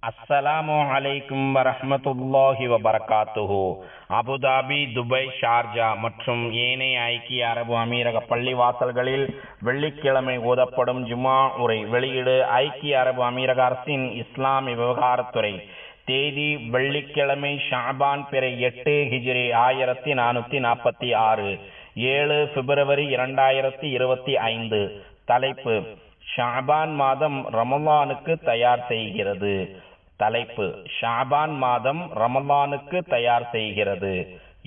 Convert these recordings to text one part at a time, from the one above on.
அஸ்ஸலாமு அலைக்கும் வரஹ்மத்துல்லாஹி வபரகாத்துஹு. அபுதாபி, துபை, ஷார்ஜா மற்றும் ஏனைய ஐக்கிய அரபு அமீரக பள்ளிவாசல்களில் வெள்ளிக்கிழமை ஓதப்படும் ஜுமா உரை வெளியீடு ஐக்கிய அரபு அமீரக அரசின் இஸ்லாமிய விவகாரத்துறை. தேதி வெள்ளிக்கிழமை, ஷாபான் பிறை 8 ஹிஜ்ரி 1446, 7 பிப்ரவரி 2025. தலைப்பு: ஷாபான் மாதம் ரமலானுக்கு தயார் செய்கிறது. தலைப்பு: ஷாபான் மாதம் ரமலானுக்கு தயார் செய்கிறது.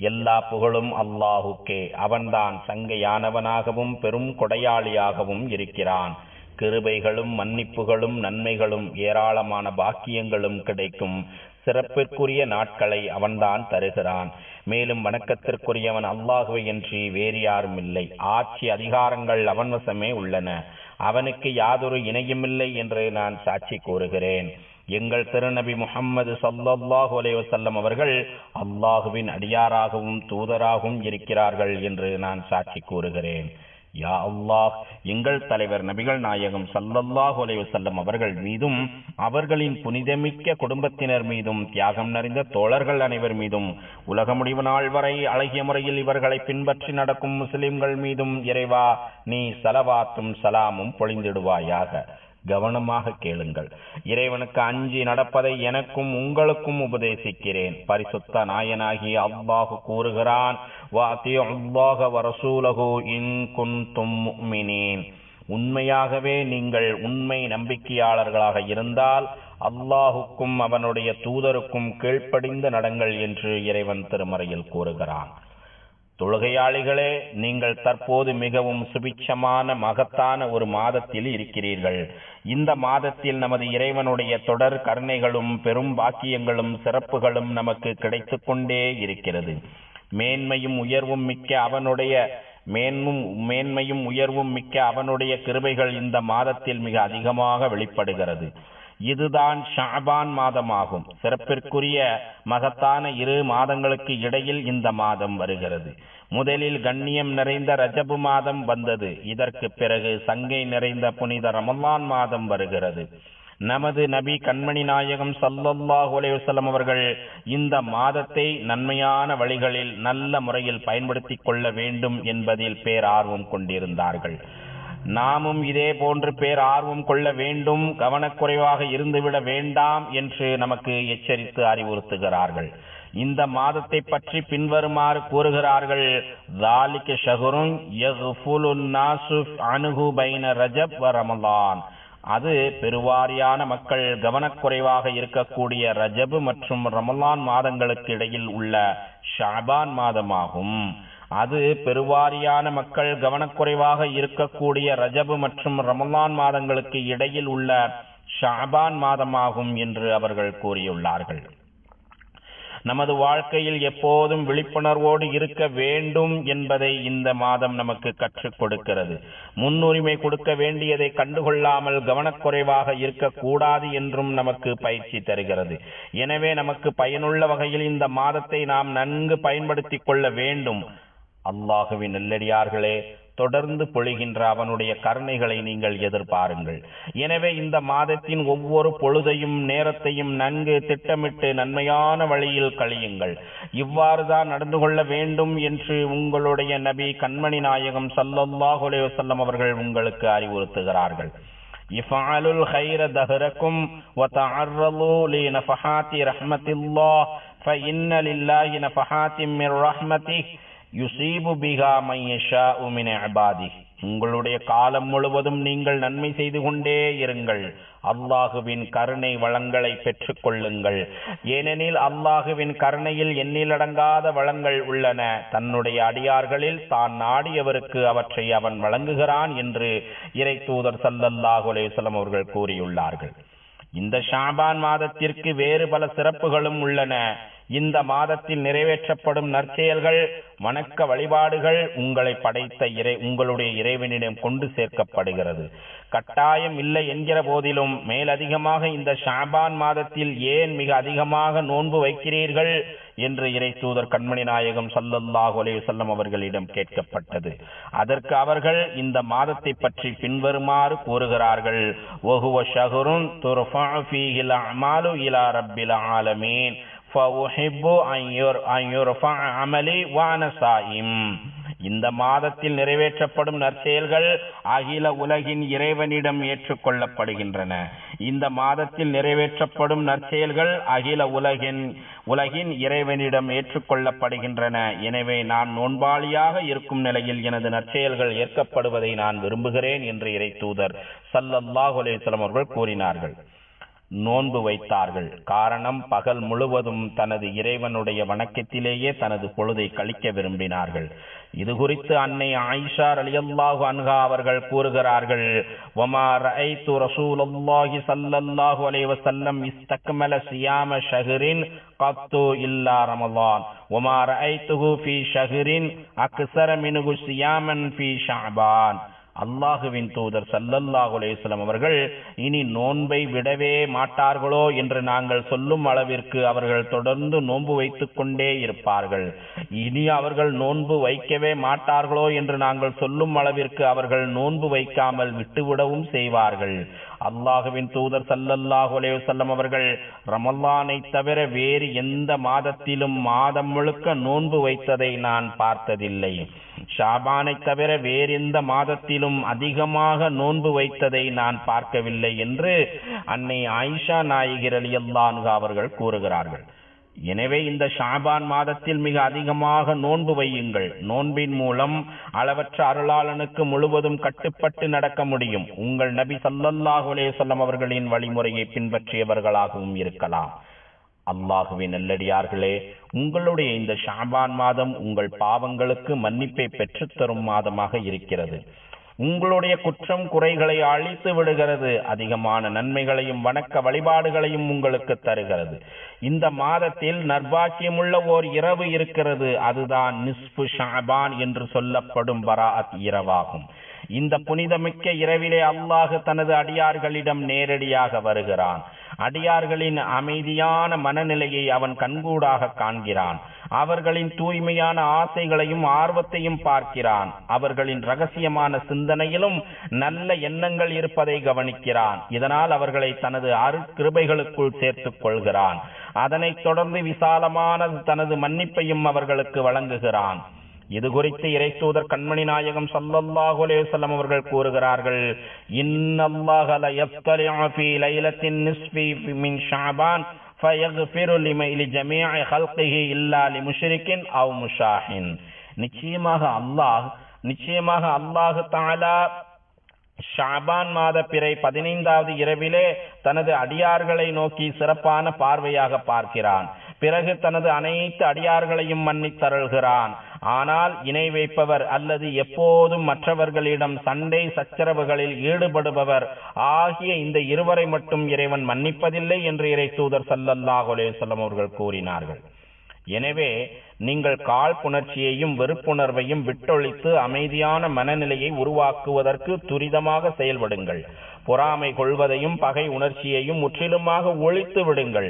எல்லா புகழும் அல்லாஹுக்கே. அவன்தான் சங்கையானவனாகவும் பெரும் கொடையாளியாகவும் இருக்கிறான். கிருபைகளும் மன்னிப்புகளும் நன்மைகளும் ஏராளமான பாக்கியங்களும் கிடைக்கும் சிறப்பிற்குரிய நாட்களை அவன்தான் தருகிறான். மேலும் வணக்கத்திற்குரியவன் அல்லாஹுவை அன்றி வேறு யாரும் இல்லை. ஆட்சி அதிகாரங்கள் அவன் வசமே உள்ளன. அவனுக்கு யாதொரு இணையுமில்லை என்று நான் சாட்சி கூறுகிறேன். எங்கள் திருநபி முஹம்மது ஸல்லல்லாஹு அலைஹி வஸல்லம் அவர்கள் அல்லாஹுவின் அடியாராகவும் தூதராகவும் இருக்கிறார்கள் என்று நான் சாட்சி கூறுகிறேன். யா அல்லாஹ், எங்கள் தலைவர் நபிகள் நாயகம் ஸல்லல்லாஹு அலைஹி வஸல்லம் அவர்கள் மீதும், அவர்களின் புனிதமிக்க குடும்பத்தினர் மீதும், தியாகம் நிறைந்த தோழர்கள் அனைவர் மீதும், உலக முடிவு நாள் வரை அழகிய முறையில் இவர்களை பின்பற்றி நடக்கும் முஸ்லிம்கள் மீதும் இறைவா நீ ஸலவாத்தும் சலாமும் பொழிந்திடுவாயாக. கவனமாக கேளுங்கள். இறைவனுக்கு அஞ்சி நடப்பதை எனக்கும் உங்களுக்கும் உபதேசிக்கிறேன். பரிசுத்த நாயனாகிய அல்லாஹு கூறுகிறான், வஅத்தியுல்லாஹ வரசூலஹு இன் குன்தும் முஃமினீன். உண்மையாகவே நீங்கள் உண்மை நம்பிக்கையாளர்களாக இருந்தால் அல்லாஹுக்கும் அவனுடைய தூதருக்கும் கீழ்ப்படிந்து நடங்கள் என்று இறைவன் திருமறையில் கூறுகிறான். தொழுகையாளிகளே, நீங்கள் தற்போது மிகவும் சுபிட்சமான மகத்தான ஒரு மாதத்தில் இருக்கிறீர்கள். இந்த மாதத்தில் நமது இறைவனுடைய தொடர் கருணைகளும் பெரும் பாக்கியங்களும் சிறப்புகளும் நமக்கு கிடைத்து கொண்டே இருக்கிறது. மேன்மையும் உயர்வும் மிக்க அவனுடைய கிருபைகள் இந்த மாதத்தில் மிக அதிகமாக வெளிப்படுகிறது. இதுதான் ஷாபான் மாதமாகும். சிறப்பிற்குரிய மகத்தான 2 மாதங்களுக்கு இடையில் இந்த மாதம் வருகிறது. முதலில் கண்ணியம் நிறைந்த ரஜபு மாதம் வந்தது. இதற்கு பிறகு சங்கை நிறைந்த புனித ரமலான் மாதம் வருகிறது. நமது நபி கண்மணி நாயகம் ஸல்லல்லாஹு அலைஹி வஸல்லம் அவர்கள் இந்த மாதத்தை நன்மையான வழிகளில் நல்ல முறையில் பயன்படுத்தி கொள்ள வேண்டும் என்பதில் பேரார்வம் கொண்டிருந்தார்கள். நாமும் இதே போன்று பேரார்வம் கொள்ள வேண்டும், கவனக்குறைவாக இருந்துவிட வேண்டாம் என்று நமக்கு எச்சரித்து அறிவுறுத்துகிறார்கள். இந்த மாதத்தை பற்றி பின்வருமாறு கூறுகிறார்கள். ذَلِكَ شَهْرٌ يَغْفُلُ النَّاسُ عَنْهُ بَيْنَ رَجَبْ وَرَمَضَانَ. அது பெருவாரியான மக்கள் கவனக்குறைவாக இருக்கக்கூடிய ரஜபு மற்றும் ரமலான் மாதங்களுக்கு இடையில் உள்ள ஷாபான் மாதமாகும். அது பெருவாரியான மக்கள் கவனக்குறைவாக இருக்கக்கூடிய ரஜபு மற்றும் ரமலான் மாதங்களுக்கு இடையில் உள்ள ஷாபான் மாதமாகும் என்று அவர்கள் கூறியுள்ளார்கள். நமது வாழ்க்கையில் எப்போதும் விழிப்புணர்வோடு இருக்க வேண்டும் என்பதை இந்த மாதம் நமக்கு கற்றுக் கொடுக்கிறது. முன்னுரிமை கொடுக்க வேண்டியதை கண்டுகொள்ளாமல் கவனக்குறைவாக இருக்கக்கூடாது என்றும் நமக்கு பயிற்சி தருகிறது. எனவே நமக்கு பயனுள்ள வகையில் இந்த மாதத்தை நாம் நன்கு பயன்படுத்தி கொள்ள வேண்டும். அல்லாஹுவின் நல்லடியார்களே, தொடர்ந்து பொழிகின்ற அவனுடைய கருணைகளை நீங்கள் எதிர்பாருங்கள். எனவே இந்த மாதத்தின் ஒவ்வொரு பொழுதையும் நேரத்தையும் நன்கு திட்டமிட்டு நன்மையான வழியில் கழியுங்கள். இவ்வாறுதான் நடந்து கொள்ள வேண்டும் என்று உங்களுடைய நபி கண்மணி நாயகம் ஸல்லல்லாஹு அலைஹி வஸல்லம் அவர்கள் உங்களுக்கு அறிவுறுத்துகிறார்கள். இஃபஅலுல் கைர தஹரக்கும் வதஅர்ரலு லினஃபஹாத்தி ரஹ்மத்தில்லாஹ் ஃபஇன்ன லில்லாஹி நஃபஹாத்தின் மிர் ரஹ்மத்திஹ் யுஸீபு பிஹா மன் யஷாஉ மின் இபாதிஹ். உங்களுடைய காலம் முழுவதும் நீங்கள் நன்மை செய்து கொண்டே இருங்கள். அல்லாஹுவின் கருணை வளங்களை பெற்றுக் கொள்ளுங்கள். ஏனெனில் அல்லாஹுவின் கருணையில் எண்ணிலடங்காத வளங்கள் உள்ளன. தன்னுடைய அடியார்களில் தான் நாடியவருக்கு அவற்றை அவன் வழங்குகிறான் என்று இறை தூதர் ஸல்லல்லாஹு அலைஹி வஸல்லம் அவர்கள் கூறியுள்ளார்கள். இந்த ஷாபான் மாதத்திற்கு வேறு பல சிறப்புகளும் உள்ளன. இந்த மாதத்தில் நிறைவேற்றப்படும் நற்செயல்கள், வணக்க வழிபாடுகள் உங்களை படைத்த உங்களுடைய இறைவனிடம் கொண்டு சேர்க்கப்படுகிறது. கட்டாயம் இல்லை என்கிற போதிலும் மேலதிகமாக இந்த ஷாபான் மாதத்தில் ஏன் மிக அதிகமாக நோன்பு வைக்கிறீர்கள் என்று இறை தூதர் கண்மணி நாயகம் ஸல்லல்லாஹு அலைஹி வஸல்லம் அவர்களிடம் கேட்கப்பட்டது. அதற்கு அவர்கள் இந்த மாதத்தை பற்றி பின்வருமாறு கூறுகிறார்கள்: வஹுவ ஷஹ்ருன் துர்ஃபஉ ஃபீஹில் அஅமாலு இலா ரப்பில் ஆலமீன் ஃபஉஹிப்பு அன் யுர்ஃபஅ அமலி வ அன ஸாயிம். இந்த மாதத்தில் நிறைவேற்றப்படும் நற்செயல்கள் அகில உலகின் இறைவனிடம் ஏற்றுக்கொள்ளப்படுகின்றன. இந்த மாதத்தில் நிறைவேற்றப்படும் நற்செயல்கள் அகில உலகின் இறைவனிடம் ஏற்றுக்கொள்ளப்படுகின்றன. எனவே நான் நோன்பாளியாக இருக்கும் நிலையில் எனது நற்செயல்கள் ஏற்கப்படுவதை நான் விரும்புகிறேன் என்று இறை தூதர் ஸல்லல்லாஹு அலைஹி வஸல்லம் அவர்கள் கூறினார்கள். நோன்பு வைத்தார்கள். காரணம், பகல் முழுவதும் தனது இறைவனுடைய வணக்கத்திலேயே தனது பொழுதை கழிக்க விரும்பினார்கள். இது குறித்து அன்னை ஆயிஷா ரலியல்லாஹு அன்ஹா அவர்கள் கூறுகிறார்கள்: வமா ரஅய்து ரசூலுல்லாஹி ஸல்லல்லாஹு அலைஹி வஸல்லம் இஸ்தக்மல சியாம ஷஹ்ரின் கத்து இல்லா ரமலான் வமா ரஅய்துஹு ஃபீ ஷஹ்ரின் அக்ஸர மின்ஹு சியாமன் ஃபீ ஷஅபான். அல்லாஹுவின் தூதர் ஸல்லல்லாஹு அலைஹி வஸல்லம் அவர்கள் இனி நோன்பை விடவே மாட்டார்களோ என்று நாங்கள் சொல்லும் அளவிற்கு அவர்கள் தொடர்ந்து நோன்பு வைத்துக் கொண்டே இருப்பார்கள். இனி அவர்கள் நோன்பு வைக்கவே மாட்டார்களோ என்று நாங்கள் சொல்லும் அளவிற்கு அவர்கள் நோன்பு வைக்காமல் விட்டுவிடவும் செய்வார்கள். அல்லாஹுவின் தூதர் ஸல்லல்லாஹு அலைஹி வஸல்லம் அவர்கள் ரமலானை தவிர வேறு எந்த மாதத்திலும் மாதம் முழுக்க நோன்பு வைத்ததை நான் பார்த்ததில்லை. ஷாபானை தவிர வேறெந்த மாதத்திலும் அதிகமாக நோன்பு வைத்ததை நான் பார்க்கவில்லை என்று அன்னை ஆயிஷா நாயகி ரலியல்லாஹு அன்ஹா அவர்கள் கூறுகிறார்கள். எனவே இந்த ஷாபான் மாதத்தில் மிக அதிகமாக நோன்பு வையுங்கள். நோன்பின் மூலம் அளவற்ற அருளாளனுக்கு முழுவதும் கட்டுப்பட்டு நடக்க முடியும். உங்கள் நபி ஸல்லல்லாஹு அலைஹி வஸல்லம் அவர்களின் வழிமுறையை பின்பற்றியவர்களாகவும் இருக்கலாம். அல்லாஹுவின் நல்லடியார்களே, உங்களுடைய இந்த ஷாபான் மாதம் உங்கள் பாவங்களுக்கு மன்னிப்பை பெற்றுத்தரும் மாதமாக இருக்கிறது. உங்களுடைய குற்றம் குறைகளை அழித்து விடுகிறது. அதிகமான நன்மைகளையும் வணக்க வழிபாடுகளையும் உங்களுக்கு தருகிறது. இந்த மாதத்தில் நற்பாக்கியமுள்ள ஓர் இரவு இருக்கிறது. அதுதான் நிஸ்ஃபு ஷஅபான் என்று சொல்லப்படும் பராஅத் இரவாகும். இந்த புனிதமிக்க இரவிலே அல்லாஹ் தனது அடியார்களிடம் நேரடியாக வருகிறான். அடியார்களின் அமைதியான மனநிலையை அவன் கண்கூடாக காண்கிறான். அவர்களின் தூய்மையான ஆசைகளையும் ஆர்வத்தையும் பார்க்கிறான். அவர்களின் ரகசியமான சிந்தனையிலும் நல்ல எண்ணங்கள் இருப்பதை கவனிக்கிறான். இதனால் அவர்களை தனது அருட்கிருபைகளுக்குள் சேர்த்துக் கொள்கிறான். அதனைத் தொடர்ந்து விசாலமான தனது மன்னிப்பையும் அவர்களுக்கு வழங்குகிறான். இது குறித்து இறை தூதர் கண்மணி நாயகம் ஸல்லல்லாஹு அலைஹி வஸல்லம் அவர்கள் கூறுகிறார்கள்: இன்னல்லாஹ லா யஸ்தலிஉ ஃபீ லைலத்தின் நிஸ்ஃபி மின் ஷஅபான் ஃபயக்ஃபிரு லிஜமீஇ ஹல்கிஹி இல்லா லிமுஷ்ரிகின் அவ் முஷாஹின். நிச்சயமாக அல்லாஹ் தஆலா ஷாபான் மாத பிறை 15வது இரவிலே தனது அடியார்களை நோக்கி சிறப்பான பார்வையாக பார்க்கிறான். பிறகு தனது அனைத்து அடியார்களையும் மன்னித்தருள்கிறான். ஆனால் இணை வைப்பவர் அல்லது எப்போதும் மற்றவர்களிடம் சண்டை சச்சரவுகளில் ஈடுபடுபவர் ஆகிய இந்த இருவரை மட்டும் இறைவன் மன்னிப்பதில்லை என்று இறை தூதர் ஸல்லல்லாஹு அலைஹி வஸல்லம் அவர்கள் கூறினார்கள். எனவே நீங்கள் காழ்ப்புணர்ச்சியையும் வெறுப்புணர்வையும் விட்டொழித்து அமைதியான மனநிலையை உருவாக்குவதற்கு துரிதமாக செயல்படுங்கள். பொறாமை கொள்வதையும் பகை உணர்ச்சியையும் முற்றிலுமாக ஒழித்து விடுங்கள்.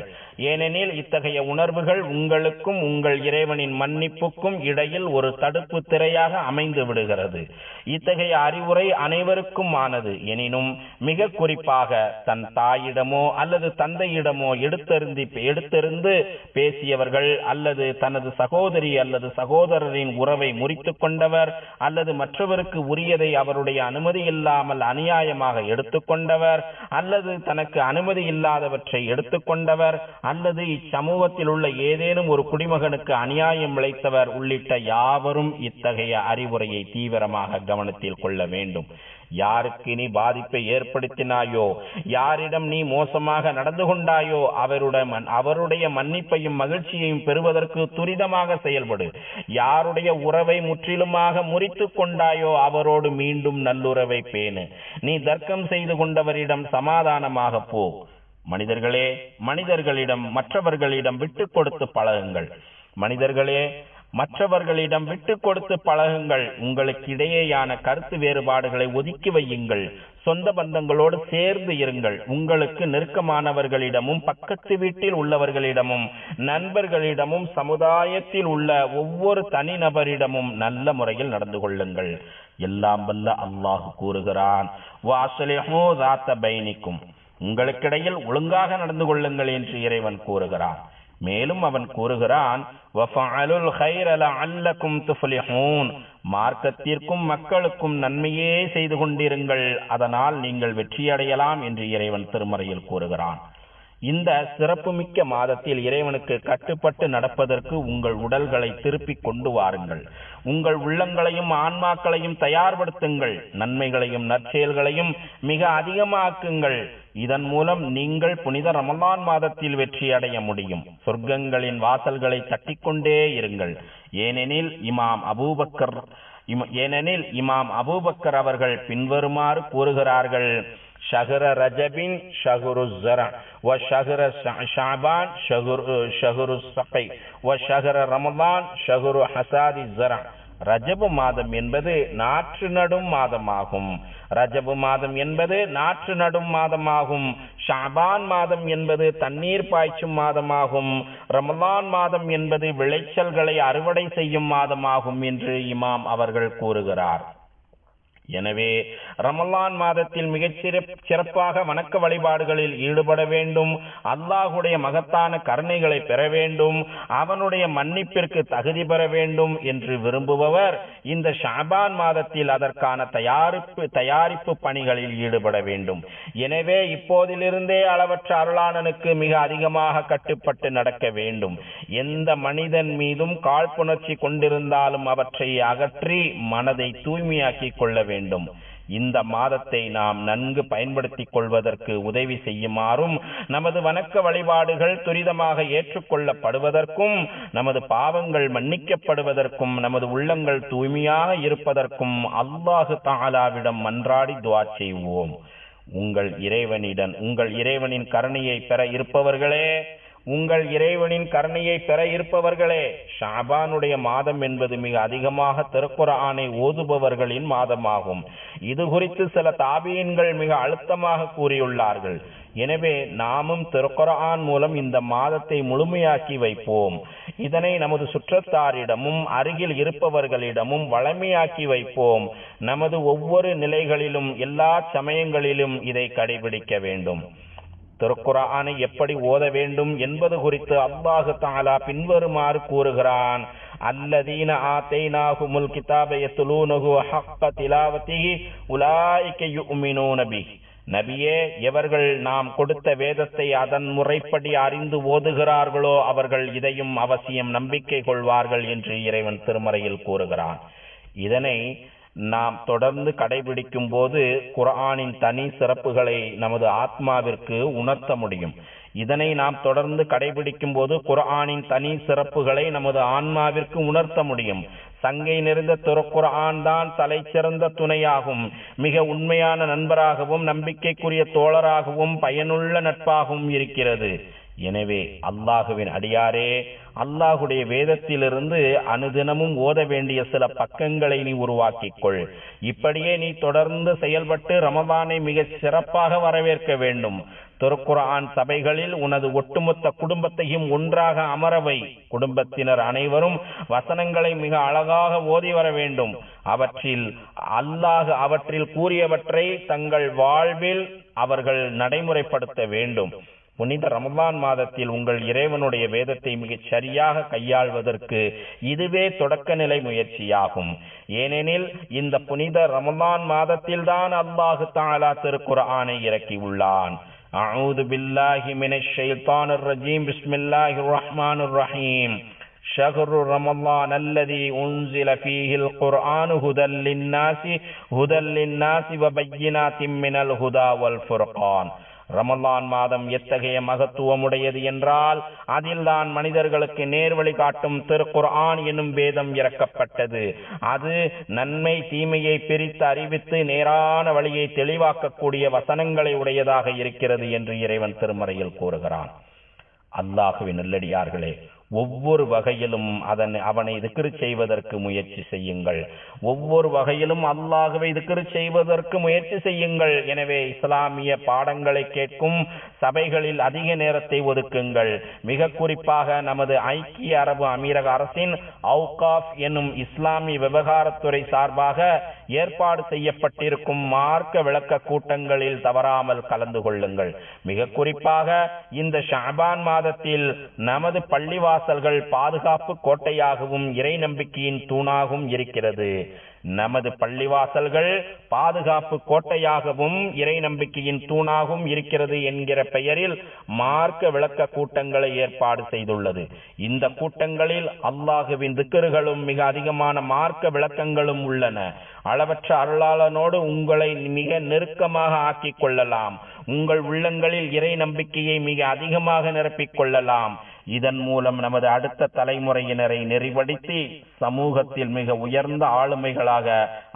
ஏனெனில் இத்தகைய உணர்வுகள் உங்களுக்கும் உங்கள் இறைவனின் மன்னிப்புக்கும் இடையில் ஒரு தடுப்பு திரையாக அமைந்து விடுகிறது. இத்தகைய அறிவுரை அனைவருக்கும் ஆனது. எனினும் மிக குறிப்பாக தன் தாயிடமோ அல்லது தந்தையிடமோ எடுத்தெறிந்து பேசியவர்கள் அல்லது தனது சகோதரி அல்லது சகோதரரின் உறவை முறித்துக் கொண்டவர் அல்லது மற்றவருக்கு உரியதை அவருடைய அனுமதி இல்லாமல் அநியாயமாக எடுத்துக்கொண்டவர் அல்லது தனக்கு அனுமதி இல்லாதவற்றை எடுத்துக்கொண்டவர் அல்லது இச்சமூகத்தில் உள்ள ஏதேனும் ஒரு குடிமகனுக்கு அநியாயம் இழைத்தவர் உள்ளிட்ட யாவரும் இத்தகைய அறிவுரையை தீவிரமாக கவனத்தில் கொள்ள வேண்டும். யாருக்கு நீ பாதிப்பை ஏற்படுத்தினாயோ, யாரிடம் நீ மோசமாக நடந்து கொண்டாயோ அவருடைய மன்னிப்பையும் மகிழ்ச்சியையும் பெறுவதற்கு துரிதமாக செயல்படு. யாருடைய உறவை முற்றிலுமாக முறித்து கொண்டாயோ அவரோடு மீண்டும் நல்லுறவை பேணு. நீ தர்க்கம் செய்து கொண்டவரிடம் சமாதானமாக போ. மனிதர்களே, மற்றவர்களிடம் விட்டு கொடுத்து பழகுங்கள். மனிதர்களே, மற்றவர்களிடம் விட்டு கொடுத்து பழகுங்கள். உங்களுக்கு இடையேயான கருத்து வேறுபாடுகளை ஒதுக்கி வையுங்கள். சொந்த பந்தங்களோடு சேர்ந்து இருங்கள். உங்களுக்கு நெருக்கமானவர்களிடமும், பக்கத்து வீட்டில் உள்ளவர்களிடமும், நண்பர்களிடமும், சமுதாயத்தில் உள்ள ஒவ்வொரு தனிநபரிடமும் நல்ல முறையில் நடந்து கொள்ளுங்கள். எல்லாம் வல்ல அல்லாஹ் கூறுகிறான், வஅஸ்லிஹூ ذات பைனிக்கும், உங்களுக்கிடையில் ஒழுங்காக நடந்து கொள்ளுங்கள் என்று இறைவன் கூறுகிறான். மேலும் அவன் கூறுகிறான், வஃபஅலுல் கைர லஅல்லகும் துஃப்லிஹூன், மார்க்கத்திற்கும் மக்களுக்கும் நன்மையே செய்து கொண்டிருங்கள், அதனால் நீங்கள் வெற்றியடையலாம் என்று இறைவன் திருமறையில் கூறுகிறான். இந்த சிறப்புமிக்க மாதத்தில் இறைவனுக்கு கட்டுப்பட்டு நடப்பதற்கு உங்கள் உடல்களை திருப்பிக் கொண்டு வாருங்கள். உங்கள் உள்ளங்களையும் ஆன்மாக்களையும் தயார்படுத்துங்கள். நன்மைகளையும் நற்செயல்களையும் மிக அதிகமாக்குங்கள். இதன் மூலம் நீங்கள் புனித ரமலான் மாதத்தில் வெற்றி அடைய முடியும். சொர்க்கங்களின் வாசல்களை தட்டிக்கொண்டே இருங்கள். ஏனெனில் இமாம் அபூபக்கர் அவர்கள் பின்வருமாறு கூறுகிறார்கள், ஷஹ்ர ரஜபின் ஷஹ்ரு ஸரஅ வ ஷஹ்ர ஷஅபான் ஷஹ்ரு ஸகை வ ஷஹ்ர ரமலான் ஷஹ்ரு ஹஸாதி ஸரஅ. ரஜபு மாதம் என்பது நாற்று நடும் மாதமாகும். ஷஅபான் மாதம் என்பது தண்ணீர் பாய்ச்சும் மாதமாகும். ரமலான் மாதம் என்பது விளைச்சல்களை அறுவடை செய்யும் மாதமாகும் என்று இமாம் அவர்கள் கூறுகிறார். எனவே ரமலான் மாதத்தில் மிகச் சிறப்பாக வணக்க வழிபாடுகளில் ஈடுபட வேண்டும். அல்லாஹுடைய மகத்தான கருணைகளை பெற வேண்டும், அவனுடைய மன்னிப்பிற்கு தகுதி பெற வேண்டும் என்று விரும்புபவர் இந்த ஷஅபான் மாதத்தில் அதற்கான தயாரிப்பு பணிகளில் ஈடுபட வேண்டும். எனவே இப்போதிலிருந்தே அளவற்ற அருளாளனுக்கு மிக அதிகமாக கட்டுப்பட்டு நடக்க வேண்டும். எந்த மனிதன் மீதும் காழ்ப்புணர்ச்சி கொண்டிருந்தாலும் அவற்றை அகற்றி மனதை தூய்மையாக்கிக் கொள்ள வேண்டும். இந்த மாதத்தை நாம் நன்கு பயன்படுத்திக் கொள்வதற்கு உதவி செய்யுமாறும், நமது வணக்க வழிபாடுகள் துரிதமாக ஏற்றுக்கொள்ளப்படுவதற்கும், நமது பாவங்கள் மன்னிக்கப்படுவதற்கும், நமது உள்ளங்கள் தூய்மையாக இருப்பதற்கும் அல்லாஹு தஆலாவிடம் மன்றாடி துஆ செய்வோம். உங்கள் இறைவனின் கருணையை பெற இருப்பவர்களே, ஷஅபானுடைய மாதம் என்பது மிக அதிகமாக திருக்குர்ஆனை ஓதுபவர்களின் மாதமாகும். இது குறித்து சில தாபீன்கள் மிக அழுத்தமாக கூறியுள்ளார்கள். எனவே நாமும் திருக்குர்ஆன் மூலம் இந்த மாதத்தை முழுமையாக்கி வைப்போம். இதனை நமது சுற்றத்தாரிடமும் அருகில் இருப்பவர்களிடமும் வளமையாக்கி வைப்போம். நமது ஒவ்வொரு நிலைகளிலும், எல்லா சமயங்களிலும் இதை கடைபிடிக்க வேண்டும். திருக்குர்ஆனை எப்படி ஓத வேண்டும் என்பது குறித்து அல்லாஹ் தஆலா பின்வருமாறு கூறுகிறான், அல்லதீன ஆதைனாஹுமுல் கிதாப யத்லூனஹு ஹக்க திலாவதிஹி உலாயிக யுமினூன பிஹி. நபியே, எவர்கள் நாம் கொடுத்த வேதத்தை அதன் முறைப்படி அறிந்து ஓதுகிறார்களோ அவர்கள் இதையும் அவசியம் நம்பிக்கை கொள்வார்கள் என்று இறைவன் திருமறையில் கூறுகிறான். இதனை நாம் தொடர்ந்து கடைபிடிக்கும் போது குர்ஆனின் தனி சிறப்புகளை நமது ஆத்மாவிற்கு உணர்த்த முடியும். இதனை நாம் தொடர்ந்து கடைபிடிக்கும் போது குர்ஆனின் தனி சிறப்புகளை நமது ஆன்மாவிற்கு உணர்த்த முடியும். சங்கை நிறைந்த திருக்குர்ஆன் தான் தலை சிறந்த துணையாகும். மிக உண்மையான நண்பராகவும், நம்பிக்கைக்குரிய தோழராகவும், பயனுள்ள நட்பாகவும் இருக்கிறது. எனவே அல்லாஹுவின் அடியாரே, அல்லாஹுடைய வேதத்திலிருந்து அனுதினமும் ஓத வேண்டிய சில பக்கங்களை நீ உருவாக்கிக் கொள். இப்படியே நீ தொடர்ந்து செயல்பட்டு ரமலானை மிக சிறப்பாக வரவேற்க வேண்டும். திருக்குர்ஆன் சபைகளில் உனது ஒட்டுமொத்த குடும்பத்தையும் ஒன்றாக அமரவை. குடும்பத்தினர் அனைவரும் வசனங்களை மிக அழகாக ஓதி வர வேண்டும். அவற்றில் கூறியவற்றை தங்கள் வாழ்வில் அவர்கள் நடைமுறைப்படுத்த வேண்டும். புனித ரமலான் மாதத்தில் உங்கள் இறைவனுடைய வேதத்தை மிகச் சரியாக கையாள்வதற்கு இதுவே தொடக்க நிலை முயற்சியாகும். ஏனெனில் இந்த புனித ரமலான் மாதத்தில் தான் அல்லாஹு தஆலா திருக்குர்ஆனை இறக்கியுள்ளான். அஊது பில்லாஹி மினஷ் ஷைத்தானிர் ரஜீம். பிஸ்மில்லாஹிர் ரஹ்மானிர் ரஹீம். ஷஹ்ரு ரமலான் அல்லதி உன்ஸில ஃபீஹில் குர்ஆனு ஹுதல் லின்னாஸி வபையினாத்தின் மினல் ஹுதா வல் ஃபுர்கான். ரமலான் மாதம் எத்தகைய மகத்துவமுடையது என்றால் அதில்தான் மனிதர்களுக்கு நேர்வழி காட்டும் திருக்குர்ஆன் என்னும் வேதம் இறக்கப்பட்டது. அது நன்மை தீமையை பிரித்து அறிவித்து நேரான வழியை தெளிவாக்கக்கூடிய வசனங்களை உடையதாக இருக்கிறது என்று இறைவன் திருமறையில் கூறுகிறான். அல்லாஹ்வின் நல்லடியார்களே, ஒவ்வொரு வகையிலும் அவனை திக்ர் செய்வதற்கு முயற்சி செய்யுங்கள். ஒவ்வொரு வகையிலும் அல்லாஹ்வை திக்ர் செய்வதற்கு முயற்சி செய்யுங்கள். எனவே இஸ்லாமிய பாடங்களை கேட்கும் சபைகளில் அதிக நேரத்தை ஒதுக்குங்கள். மிக குறிப்பாக நமது ஐக்கிய அரபு அமீரக அரசின் அவுகாஃப் என்னும் இஸ்லாமிய விவகாரத்துறை சார்பாக ஏற்பாடு செய்யப்பட்டிருக்கும் மார்க்க விளக்க கூட்டங்களில் தவறாமல் கலந்து கொள்ளுங்கள். மிக குறிப்பாக இந்த ஷஅபான் மாதத்தில் நமது பள்ளிவாசல்கள் பாதுகாப்பு கோட்டையாகவும் இறை நம்பிக்கையின் தூணாகவும் இருக்கிறது. நமது பள்ளிவாசல்கள் பாதுகாப்பு கோட்டையாகவும் இறை நம்பிக்கையின் தூணாகவும் இருக்கிறது என்கிற பெயரில் மார்க்க விளக்க கூட்டங்களை ஏற்பாடு செய்துள்ளது. இந்த கூட்டங்களில் அல்லாஹுவின் திக்ர்களும் மிக அதிகமான மார்க்க விளக்கங்களும் உள்ளன. அளவற்ற அருளாளனோடு உங்களை மிக நெருக்கமாக ஆக்கிக் கொள்ளலாம். உங்கள் உள்ளங்களில் இறை நம்பிக்கையை மிக அதிகமாக நிரப்பிக் கொள்ளலாம். இதன் மூலம் நமது அடுத்த தலைமுறையினரை நெறிப்படுத்தி சமூகத்தில் மிக உயர்ந்த ஆளுமைகளாக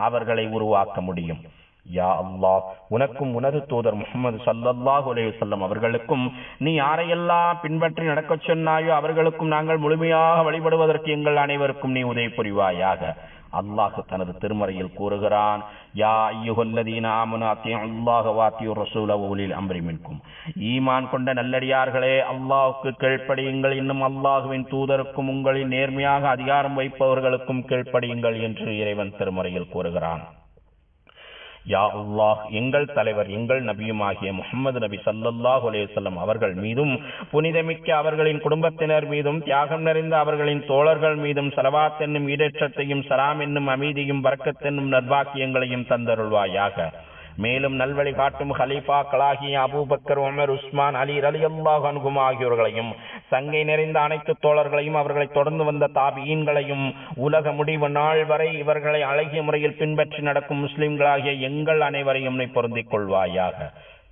அவர்களை உருவாக்க முடியும். யா அல்லாஹ், உனக்கும் உனது தூதர் முஹம்மது ஸல்லல்லாஹு அலைஹி வஸல்லம் அவர்களுக்கும் நீ யாரையெல்லாம் பின்பற்றி நடக்க சொன்னாயோ அவர்களுக்கும் நாங்கள் முழுமையாக வழிபடுவதற்கு எங்கள் அனைவருக்கும் நீ உதவி புரிவாயாக. அல்லாஹ் தனது திருமறையில் கூறுகிறான், யா அய்யுஹல்லதீன ஆமனு அத்தியுல்லாஹ வ அத்தியுர் ரசூல வ உலில் அம்ரி மின்கும். ஈமான் கொண்ட நல்லடியார்களே, அல்லாஹ்வுக்கு கீழ்ப்படியுங்கள், இன்னும் அல்லாஹ்வின் தூதருக்கும் உங்களில் நேர்மையாக அதிகாரம் வைப்பவர்களுக்கும் கீழ்ப்படியுங்கள் என்று இறைவன் திருமறையில் கூறுகிறான். யா அல்லாஹ், எங்கள் தலைவர் எங்கள் நபியுமாகிய முஹம்மது நபி ஸல்லல்லாஹு அலைஹி வஸல்லம் அவர்கள் மீதும் புனிதமிக்க அவர்களின் குடும்பத்தினர் மீதும் தியாகம் நிறைந்த அவர்களின் தோழர்கள் மீதும் ஸலவாத் என்னும் ஈடேற்றத்தையும் சலாம் என்னும் அமைதியும் பரக்கத் என்னும் நற்பாக்கியங்களையும் தந்தருள்வாயாக. மேலும் நல்வழி காட்டும் ஹலீஃபாக்களாகிய அபூபக்கர், உமர், உஸ்மான், அலி ரலியல்லாஹு அன்ஹும் ஆகியோர்களையும் சங்கை நிறைந்த அனைத்து தோழர்களையும் அவர்களை தொடர்ந்து வந்த தாபிஈன்களையும் உலக முடிவு நாள் வரை இவர்களை அழகிய முறையில் பின்பற்றி நடக்கும் முஸ்லிம்களாகிய எங்கள் அனைவரையும் நீ பொருந்திக் கொள்வாயாக.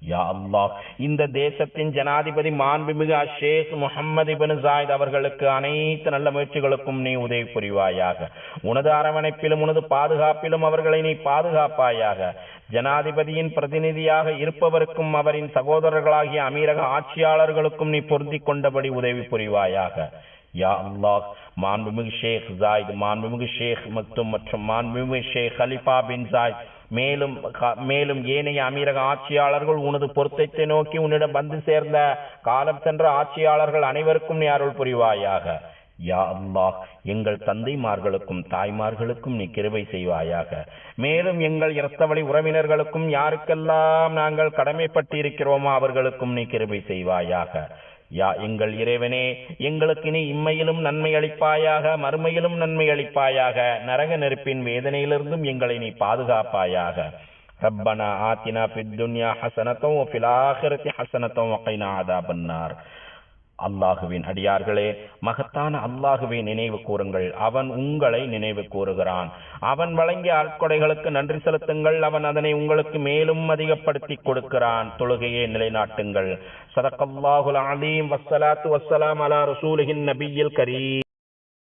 யா அல்லாஹ், இந்த தேசத்தின் ஜனாதிபதி மாண்புமிகு ஷேக் முஹம்மது இப்னு ஜாயித் அவர்களுக்கு அனைத்து நல்ல முயற்சிகளுக்கும் நீ உதவி புரிவாயாக. உனது அரவணைப்பிலும் உனது பாதுகாப்பிலும் அவர்களை நீ பாதுகாப்பாயாக. ஜனாதிபதியின் பிரதிநிதியாக இருப்பவருக்கும் அவரின் சகோதரர்களாகிய அமீரக ஆட்சியாளர்களுக்கும் நீ பொருந்திக் கொண்டபடி உதவி புரிவாயாக. யா அல்லாஹ், மாண்புமிகு ஷேக் ஜாயித், மாண்புமிகு ஷேக் மக்தும் மற்றும் மாண்புமிகு ஷேக் கலிஃபா பின் ஜாயித் மேலும் ஏனைய அமீரக ஆட்சியாளர்கள் உனது பொருத்தத்தை நோக்கி உன்னிடம் வந்து சேர்ந்த காலம் சென்ற ஆட்சியாளர்கள் அனைவருக்கும் நீ அருள் புரிவாயாக. யா அல்லாஹ், எங்கள் தந்தைமார்களுக்கும் தாய்மார்களுக்கும் நீ கிருபை செய்வாயாக. மேலும் எங்கள் இரத்தவழி உறவினர்களுக்கும் யாருக்கெல்லாம் நாங்கள் கடமைப்பட்டு இருக்கிறோமோ அவர்களுக்கும் நீ கிருபை செய்வாயாக. யா எங்கள் இறைவனே, எங்களுக்கு நீ இம்மையிலும் நன்மை அளிப்பாயாக, மறுமையிலும் நன்மை அளிப்பாயாக. நரக நெருப்பின் வேதனையிலிருந்தும் எங்களை நீ பாதுகாப்பாயாக. ரப்பனா ஆத்தினா ஃபித் துன்யா ஹஸனத்தன் வ ஃபில் ஆখিরাতি ஹஸனத்தன் வ கினா அஸாபன்னார். அல்லாஹுவின் அடியார்களே, மகத்தான அல்லாஹுவை நினைவு கூறுங்கள். அவன் உங்களை நினைவு கூறுகிறான். அவன் வழங்கிய அற்கொடைகளுக்கு நன்றி செலுத்துங்கள். அவன் அதனை உங்களுக்கு மேலும் அதிகப்படுத்தி கொடுக்கிறான். தொழுகையை நிலைநாட்டுங்கள். ஸதகல்லாஹுல் அலீம். வஸ்ஸலாத்து வஸ்ஸலாம் அலா ரசூலிஹின் நபியில் கரீம்.